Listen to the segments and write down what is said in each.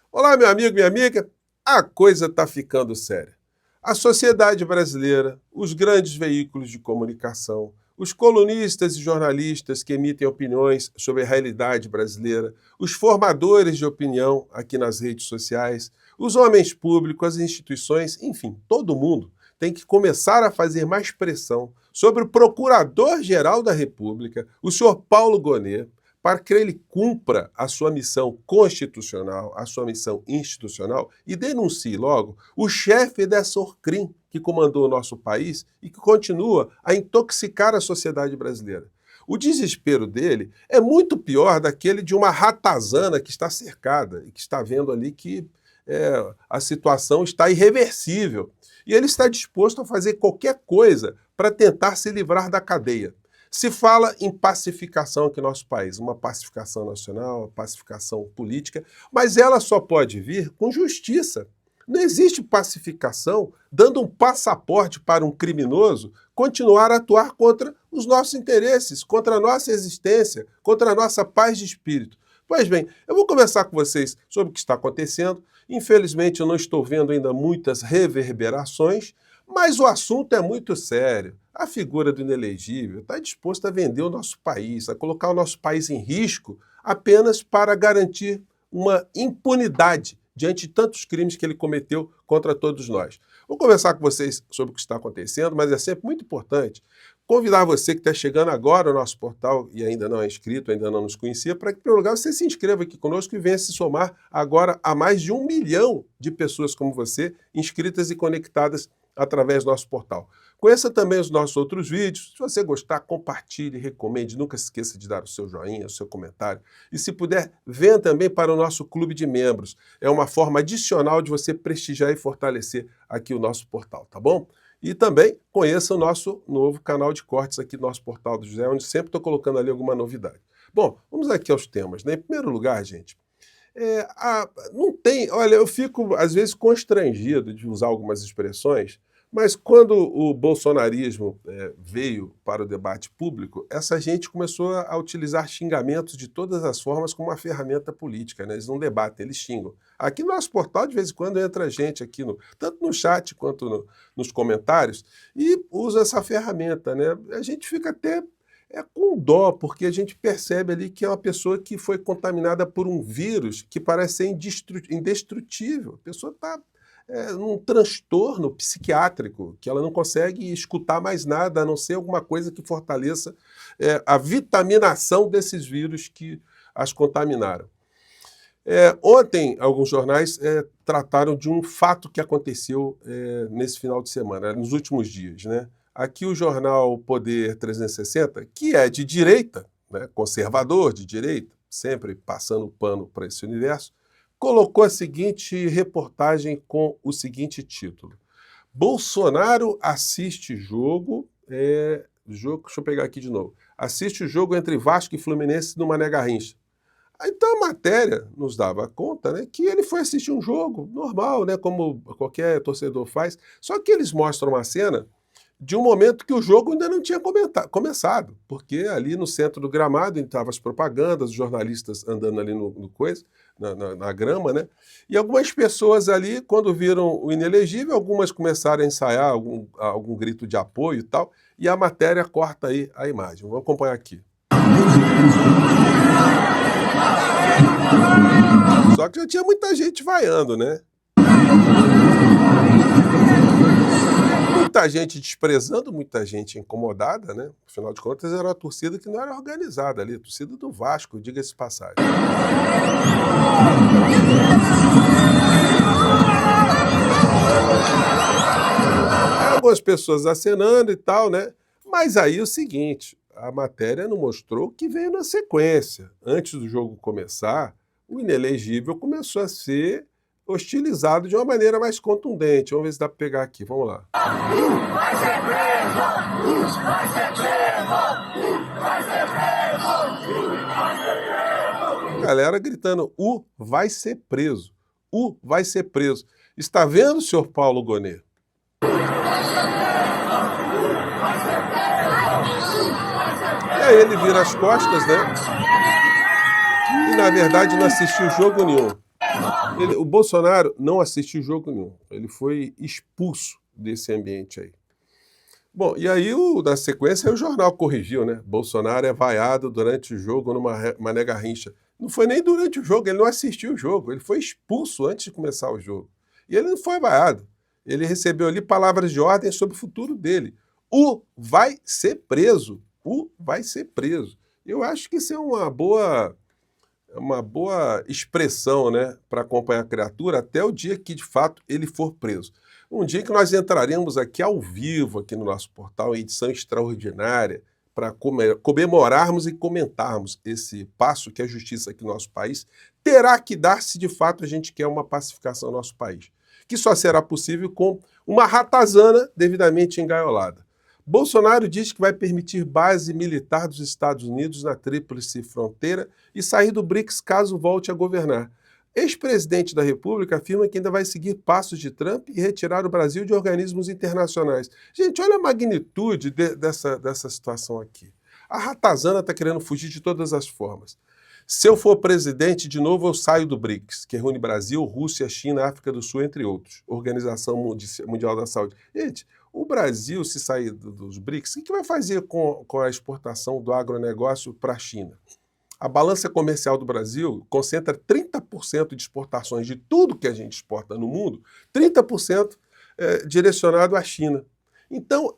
Olá, meu amigo, minha amiga. A coisa está ficando séria. A sociedade brasileira, os grandes veículos de comunicação, os colunistas e jornalistas que emitem opiniões sobre a realidade brasileira, os formadores de opinião aqui nas redes sociais, os homens públicos, as instituições, enfim, todo mundo tem que começar a fazer mais pressão sobre o Procurador-Geral da República, o senhor Paulo Gonet, para que ele cumpra a sua missão constitucional, a sua missão institucional e denuncie logo o chefe dessa Orcrim que comandou o nosso país e que continua a intoxicar a sociedade brasileira. O desespero dele é muito pior daquele de uma ratazana que está cercada e que está vendo ali que a situação está irreversível. E ele está disposto a fazer qualquer coisa para tentar se livrar da cadeia. Se fala em pacificação aqui no nosso país, uma pacificação nacional, uma pacificação política, mas ela só pode vir com justiça. Não existe pacificação dando um passaporte para um criminoso continuar a atuar contra os nossos interesses, contra a nossa existência, contra a nossa paz de espírito. Pois bem, eu vou conversar com vocês sobre o que está acontecendo. Infelizmente, eu não estou vendo ainda muitas reverberações, mas o assunto é muito sério. A figura do inelegível está disposta a vender o nosso país, a colocar o nosso país em risco apenas para garantir uma impunidade diante de tantos crimes que ele cometeu contra todos nós. Vou conversar com vocês sobre o que está acontecendo, mas é sempre muito importante convidar você que está chegando agora ao nosso portal e ainda não é inscrito, ainda não nos conhecia, para que, em primeiro lugar, você se inscreva aqui conosco e venha se somar agora a mais de 1 milhão de pessoas como você, inscritas e conectadas através do nosso portal. Conheça também os nossos outros vídeos. Se você gostar, compartilhe, recomende. Nunca se esqueça de dar o seu joinha, o seu comentário. E se puder, venha também para o nosso clube de membros. É uma forma adicional de você prestigiar e fortalecer aqui o nosso portal, tá bom? E também conheça o nosso novo canal de cortes aqui do nosso portal do José, onde sempre estou colocando ali alguma novidade. Bom, vamos aqui aos temas, né? Em primeiro lugar, gente, não tem... Olha, eu fico, às vezes, constrangido de usar algumas expressões, mas quando o bolsonarismo veio para o debate público, essa gente começou a utilizar xingamentos de todas as formas como uma ferramenta política, né? Eles não debatem, eles xingam. Aqui no nosso portal, de vez em quando, entra gente aqui, tanto no chat quanto nos comentários, e usa essa ferramenta, né? A gente fica até com dó, porque a gente percebe ali que é uma pessoa que foi contaminada por um vírus que parece ser indestrutível. A pessoa está num transtorno psiquiátrico, que ela não consegue escutar mais nada, a não ser alguma coisa que fortaleça a vitaminação desses vírus que as contaminaram. Ontem, alguns jornais trataram de um fato que aconteceu nesse final de semana, nos últimos dias, né? Aqui o jornal Poder 360, que é de direita, né, conservador de direita, sempre passando pano para esse universo, colocou a seguinte reportagem com o seguinte título: Bolsonaro assiste jogo, deixa eu pegar aqui de novo, assiste o jogo entre Vasco e Fluminense no Mané Garrincha. Então a matéria nos dava conta, né, que ele foi assistir um jogo normal, né, como qualquer torcedor faz, só que eles mostram uma cena de um momento que o jogo ainda não tinha começado, porque ali no centro do gramado estavam as propagandas, os jornalistas andando ali na grama, né? E algumas pessoas ali, quando viram o inelegível, algumas começaram a ensaiar algum grito de apoio e tal, e a matéria corta aí a imagem. Vamos acompanhar aqui. Só que já tinha muita gente vaiando, né? Muita gente desprezando, muita gente incomodada, né? Afinal de contas, era uma torcida que não era organizada ali, a torcida do Vasco, diga-se de passagem. Algumas pessoas acenando e tal, né? Mas aí o seguinte, a matéria não mostrou o que veio na sequência. Antes do jogo começar, o inelegível começou a ser hostilizado de uma maneira mais contundente. Vamos ver se dá para pegar aqui, vamos lá. Vai ser preso! Vai ser preso! Vai ser preso! Vai ser preso! Galera gritando, vai ser preso! Vai ser preso! Está vendo, senhor Paulo Gonet? E aí ele vira as costas, né? E na verdade não assistiu jogo nenhum. O Bolsonaro não assistiu jogo nenhum. Ele foi expulso desse ambiente aí. Bom, e aí, na sequência, o jornal corrigiu, né? Bolsonaro é vaiado durante o jogo numa Mané Garrincha. Não foi nem durante o jogo, ele não assistiu o jogo. Ele foi expulso antes de começar o jogo. E ele não foi vaiado. Ele recebeu ali palavras de ordem sobre o futuro dele. Vai ser preso. Vai ser preso. Eu acho que isso é uma boa expressão, né, para acompanhar a criatura até o dia que, de fato, ele for preso. Um dia que nós entraremos aqui ao vivo, aqui no nosso portal, em edição extraordinária, para comemorarmos e comentarmos esse passo que a justiça aqui no nosso país terá que dar se, de fato, a gente quer uma pacificação no nosso país. Que só será possível com uma ratazana devidamente engaiolada. Bolsonaro diz que vai permitir base militar dos Estados Unidos na tríplice fronteira e sair do BRICS caso volte a governar. Ex-presidente da República afirma que ainda vai seguir passos de Trump e retirar o Brasil de organismos internacionais. Gente, olha a magnitude dessa situação aqui. A ratazana está querendo fugir de todas as formas. Se eu for presidente, de novo eu saio do BRICS, que reúne Brasil, Rússia, China, África do Sul, entre outros. Organização Mundial da Saúde. Gente, o Brasil, se sair dos BRICS, o que vai fazer com a exportação do agronegócio para a China? A balança comercial do Brasil concentra 30% de exportações de tudo que a gente exporta no mundo, 30% direcionado à China. Então,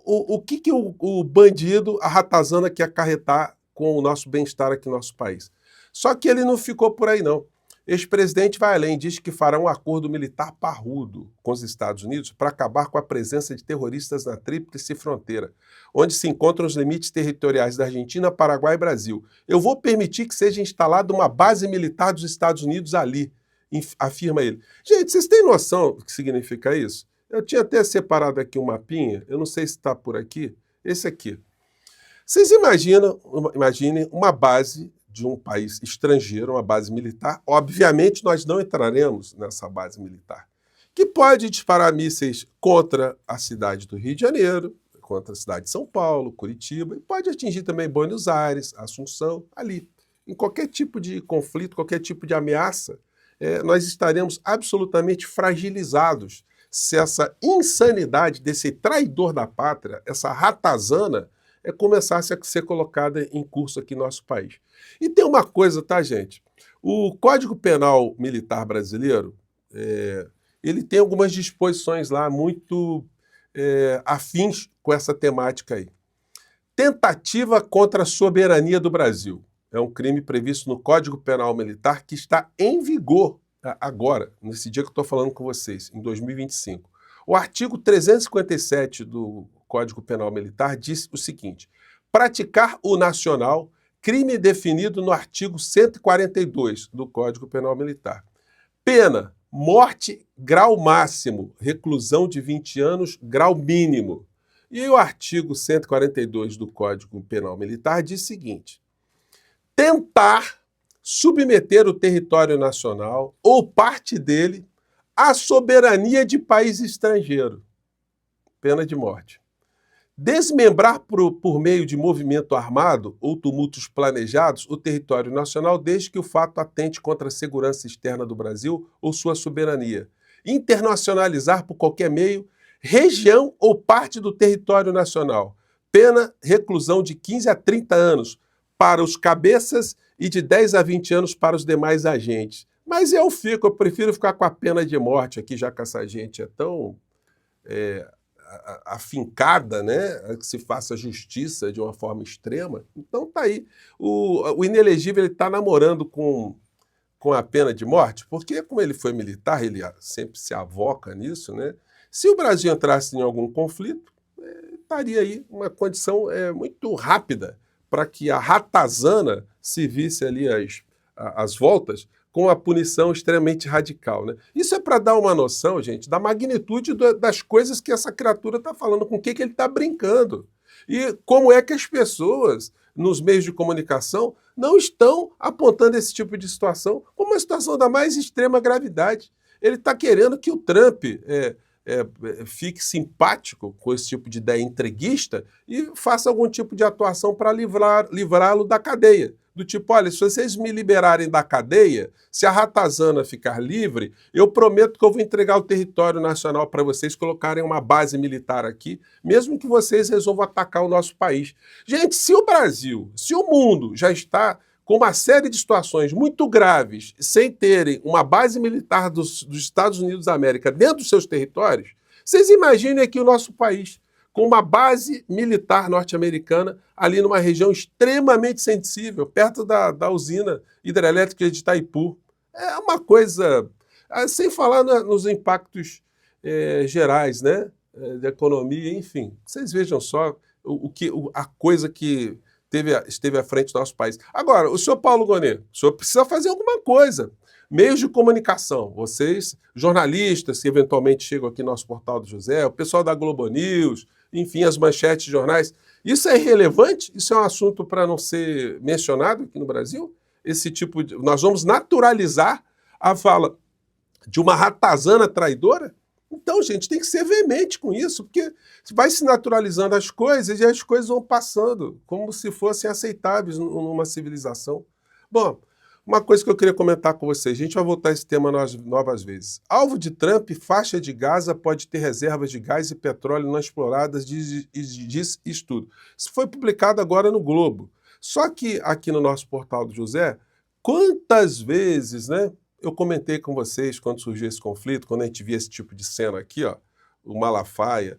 o que o bandido, a ratazana, quer acarretar com o nosso bem-estar aqui no nosso país? Só que ele não ficou por aí, não. Ex-presidente vai além, diz que fará um acordo militar parrudo com os Estados Unidos para acabar com a presença de terroristas na tríplice fronteira, onde se encontram os limites territoriais da Argentina, Paraguai e Brasil. Eu vou permitir que seja instalada uma base militar dos Estados Unidos ali, afirma ele. Gente, vocês têm noção do que significa isso? Eu tinha até separado aqui um mapinha, eu não sei se está por aqui, esse aqui. Vocês imaginem uma base de um país estrangeiro, uma base militar. Obviamente, nós não entraremos nessa base militar, que pode disparar mísseis contra a cidade do Rio de Janeiro, contra a cidade de São Paulo, Curitiba, e pode atingir também Buenos Aires, Assunção, ali. Em qualquer tipo de conflito, qualquer tipo de ameaça, nós estaremos absolutamente fragilizados se essa insanidade desse traidor da pátria, essa ratazana, começasse a ser colocada em curso aqui no nosso país. E tem uma coisa, tá, gente? O Código Penal Militar Brasileiro, ele tem algumas disposições lá muito afins com essa temática aí. Tentativa contra a soberania do Brasil. É um crime previsto no Código Penal Militar que está em vigor agora, nesse dia que eu estou falando com vocês, em 2025. O artigo 357 do Código Penal Militar diz o seguinte: praticar o nacional, crime definido no artigo 142 do Código Penal Militar. Pena, morte, grau máximo, reclusão de 20 anos, grau mínimo. E o artigo 142 do Código Penal Militar diz o seguinte: tentar submeter o território nacional ou parte dele à soberania de país estrangeiro. Pena de morte. Desmembrar por meio de movimento armado ou tumultos planejados o território nacional desde que o fato atente contra a segurança externa do Brasil ou sua soberania. Internacionalizar por qualquer meio região ou parte do território nacional. Pena, reclusão de 15 a 30 anos para os cabeças e de 10 a 20 anos para os demais agentes. Mas eu prefiro ficar com a pena de morte aqui, já que essa gente é tão afincada, né, que se faça justiça de uma forma extrema. Então tá aí. O inelegível está namorando com a pena de morte, porque como ele foi militar, ele sempre se avoca nisso, né? Se o Brasil entrasse em algum conflito, estaria aí uma condição muito rápida para que a ratazana se visse ali as voltas com a punição extremamente radical, né? Isso é para dar uma noção, gente, da magnitude das coisas que essa criatura está falando, com o que ele está brincando. E como é que as pessoas, nos meios de comunicação, não estão apontando esse tipo de situação como uma situação da mais extrema gravidade. Ele está querendo que o Trump fique simpático com esse tipo de ideia entreguista e faça algum tipo de atuação para livrá-lo da cadeia. Do tipo, olha, se vocês me liberarem da cadeia, se a ratazana ficar livre, eu prometo que eu vou entregar o território nacional para vocês colocarem uma base militar aqui, mesmo que vocês resolvam atacar o nosso país. Gente, se o Brasil, se o mundo já está com uma série de situações muito graves, sem terem uma base militar dos Estados Unidos da América dentro dos seus territórios, vocês imaginem aqui o nosso país, com uma base militar norte-americana ali numa região extremamente sensível, perto da usina hidrelétrica de Itaipu. É uma coisa, sem falar nos impactos gerais, né, da economia, enfim. Vocês vejam só a coisa que esteve à frente do nosso país. Agora, o senhor Paulo Gonet, o senhor precisa fazer alguma coisa. Meios de comunicação, vocês, jornalistas que eventualmente chegam aqui no nosso Portal do José, o pessoal da Globo News, enfim, as manchetes de jornais, isso é irrelevante? Isso é um assunto para não ser mencionado aqui no Brasil? Nós vamos naturalizar a fala de uma ratazana traidora? Então, gente, tem que ser veemente com isso, porque vai se naturalizando as coisas e as coisas vão passando, como se fossem aceitáveis numa civilização. Bom, uma coisa que eu queria comentar com vocês, a gente vai voltar a esse tema novas vezes. Alvo de Trump, faixa de Gaza pode ter reservas de gás e petróleo não exploradas, diz estudo. Isso foi publicado agora no Globo. Só que aqui no nosso Portal do José, quantas vezes, né? Eu comentei com vocês quando surgiu esse conflito, quando a gente via esse tipo de cena aqui, ó, o Malafaia,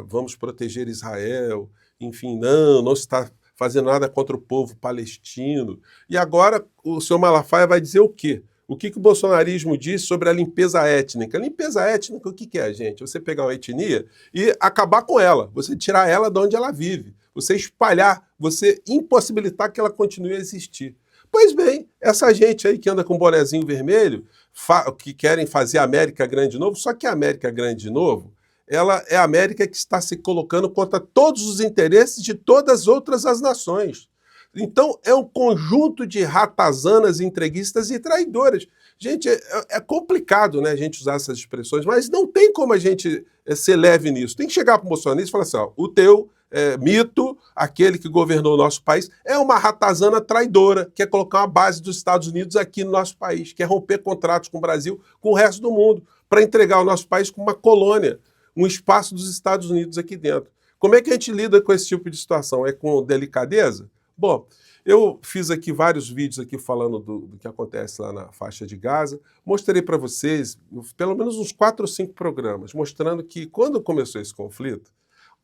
vamos proteger Israel, enfim, não se está fazendo nada contra o povo palestino. E agora o senhor Malafaia vai dizer o quê? O que o bolsonarismo diz sobre a limpeza étnica? A limpeza étnica, o que é, gente? Você pegar uma etnia e acabar com ela, você tirar ela de onde ela vive, você espalhar, você impossibilitar que ela continue a existir. Pois bem, essa gente aí que anda com bonezinho vermelho, que querem fazer a América grande de novo, só que a América grande de novo, ela é a América que está se colocando contra todos os interesses de todas as nações. Então, é um conjunto de ratazanas, entreguistas e traidoras. Gente, é complicado, né, a gente usar essas expressões, mas não tem como a gente ser leve nisso. Tem que chegar para o bolsonarista e falar assim, ó, o teu mito, aquele que governou o nosso país, é uma ratazana traidora, quer colocar uma base dos Estados Unidos aqui no nosso país, quer romper contratos com o Brasil, com o resto do mundo, para entregar o nosso país como uma colônia, um espaço dos Estados Unidos aqui dentro. Como é que a gente lida com esse tipo de situação? É com delicadeza? Bom, eu fiz aqui vários vídeos aqui falando do que acontece lá na faixa de Gaza, mostrei para vocês, pelo menos uns 4 ou 5 programas, mostrando que quando começou esse conflito,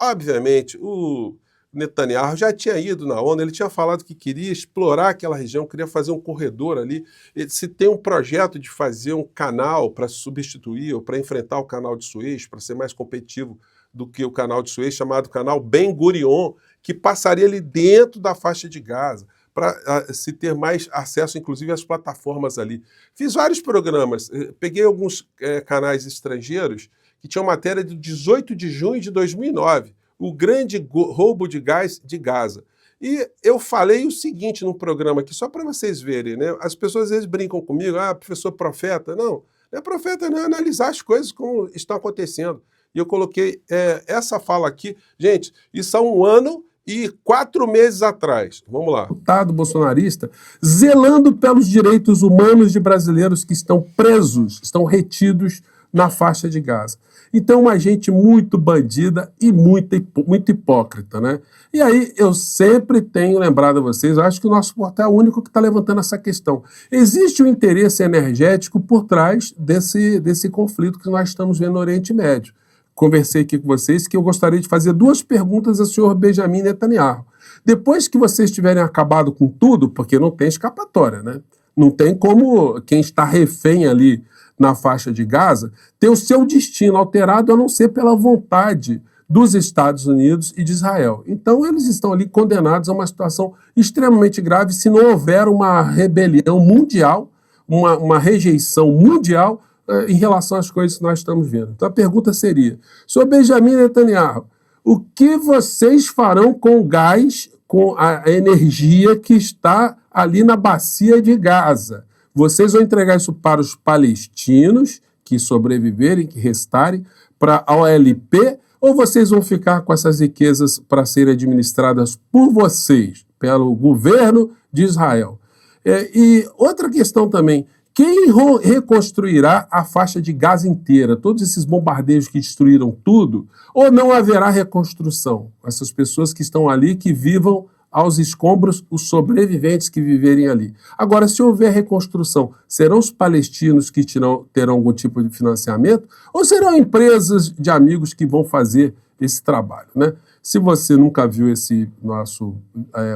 obviamente, o Netanyahu já tinha ido na ONU, ele tinha falado que queria explorar aquela região, queria fazer um corredor ali. Se tem um projeto de fazer um canal para substituir ou para enfrentar o canal de Suez, para ser mais competitivo do que o canal de Suez, chamado canal Ben Gurion, que passaria ali dentro da faixa de Gaza, para se ter mais acesso, inclusive, às plataformas ali. Fiz vários programas, peguei alguns canais estrangeiros que tinham matéria de 18 de junho de 2009, o grande roubo de gás de Gaza. E eu falei o seguinte no programa aqui, só para vocês verem, né? As pessoas às vezes brincam comigo, professor profeta. Não é profeta, não é analisar as coisas como estão acontecendo. E eu coloquei essa fala aqui. Gente, isso há 1 ano e 4 meses atrás. Vamos lá. Deputado bolsonarista zelando pelos direitos humanos de brasileiros que estão presos, estão retidos na faixa de Gaza. Então, uma gente muito bandida e muito hipócrita, né? E aí, eu sempre tenho lembrado a vocês, eu acho que o nosso portal é o único que está levantando essa questão. Existe um interesse energético por trás desse conflito que nós estamos vendo no Oriente Médio. Conversei aqui com vocês que eu gostaria de fazer 2 perguntas ao senhor Benjamin Netanyahu. Depois que vocês tiverem acabado com tudo, porque não tem escapatória, né? Não tem como quem está refém ali na faixa de Gaza ter o seu destino alterado a não ser pela vontade dos Estados Unidos e de Israel. Então eles estão ali condenados a uma situação extremamente grave se não houver uma rebelião mundial, uma rejeição mundial em relação às coisas que nós estamos vendo. Então a pergunta seria, senhor Benjamin Netanyahu, o que vocês farão com o gás, com a energia que está ali na bacia de Gaza? Vocês vão entregar isso para os palestinos, que sobreviverem, que restarem, para a OLP, ou vocês vão ficar com essas riquezas para serem administradas por vocês, pelo governo de Israel? E outra questão também, quem reconstruirá a faixa de Gaza inteira? Todos esses bombardeios que destruíram tudo? Ou não haverá reconstrução? Essas pessoas que estão ali, que vivam aos escombros, os sobreviventes que viverem ali. Agora, se houver reconstrução, serão os palestinos que terão algum tipo de financiamento? Ou serão empresas de amigos que vão fazer esse trabalho, né? Se você nunca viu esse nosso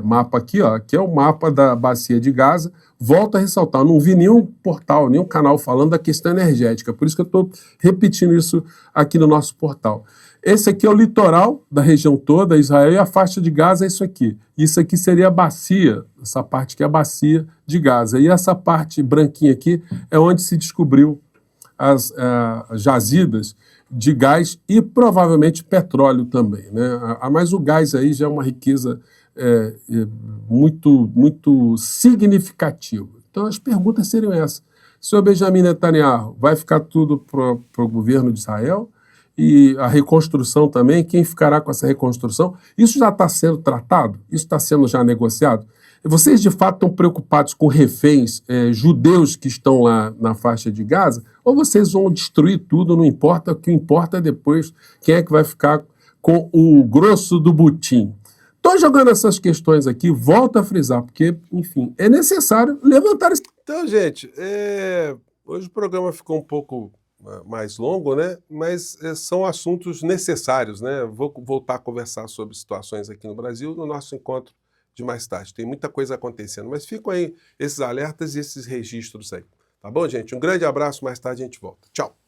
mapa aqui, ó, que é o mapa da bacia de Gaza, volto a ressaltar, não vi nenhum portal, nenhum canal falando da questão energética, por isso que eu estou repetindo isso aqui no nosso portal. Esse aqui é o litoral da região toda, Israel, e a faixa de Gaza é isso aqui. Isso aqui seria a bacia, essa parte que é a bacia de Gaza. E essa parte branquinha aqui é onde se descobriu as jazidas de gás e provavelmente petróleo também, né? Mas o gás aí já é uma riqueza muito significativa. Então as perguntas seriam essas. Senhor Benjamin Netanyahu, vai ficar tudo para o governo de Israel? E a reconstrução também, quem ficará com essa reconstrução? Isso já está sendo tratado? Isso está sendo já negociado? Vocês, de fato, estão preocupados com reféns judeus que estão lá na faixa de Gaza? Ou vocês vão destruir tudo, não importa, o que importa é depois quem é que vai ficar com o grosso do butim? Estou jogando essas questões aqui, volto a frisar, porque, enfim, é necessário levantar esse... Então, gente, hoje o programa ficou um pouco mais longo, né? Mas são assuntos necessários, né? Vou voltar a conversar sobre situações aqui no Brasil no nosso encontro de mais tarde. Tem muita coisa acontecendo, mas ficam aí esses alertas e esses registros aí. Tá bom, gente? Um grande abraço, mais tarde a gente volta. Tchau!